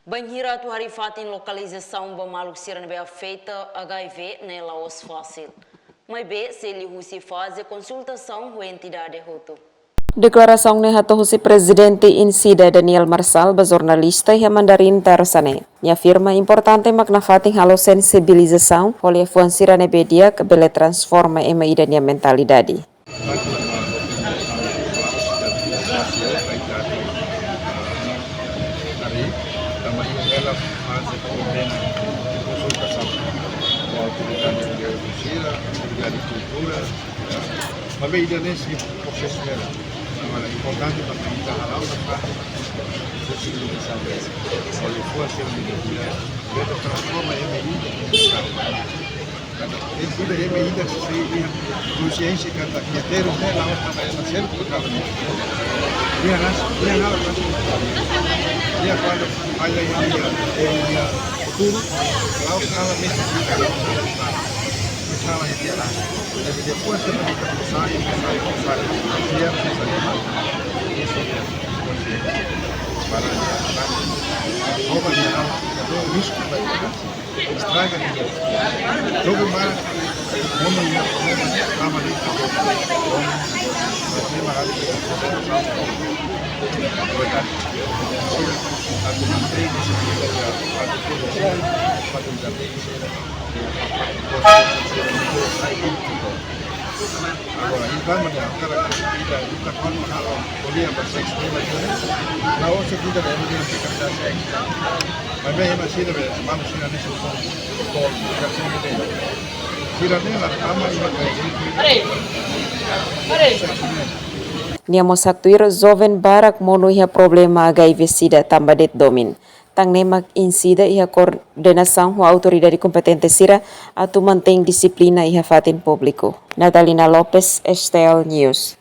Banhira tu hari fatin localização bamaluk siran be feita HIV na Laos fácil. Mas be se ele husi fazer consultação com a entidade roto. Declaração ne hato husi presidente insida Daniel Marsal ba jornalista e mandarin tersane. Nia afirma importante makna fatin halo sensibilização oleh fuan sirane bedia ke bele transforma ema ida nia mentalidade. Ela faz consultação com a autoridade de agricultura, mas ainda nesse processo dela. Agora, é importante para kita halal dapat sensibilização. Oleh fuan ser medida, kita transforma MI em tudo MI da consciência que a terra dela está mais certo do que dia quando ada yang futuro, kalau mesmo salah dia lah. Jadi depois que kita pensar dia isso para rouba de não, é risco para estraga de jogo mais como ia kama ni tema ali agora então mas cara kita kan kuliah berseks na outra vida da minha fica da seks mas bem masih ada manusia ni semua tol kerja ni tirarnya kama iba Nia mosaktuir joven barak mono iha problema HIV sida tambadet domin. Tang nemak insida iha koordenação com a autoridade competente sira atu mantém disciplina iha fatin público. Natalina Lopes, Estel News.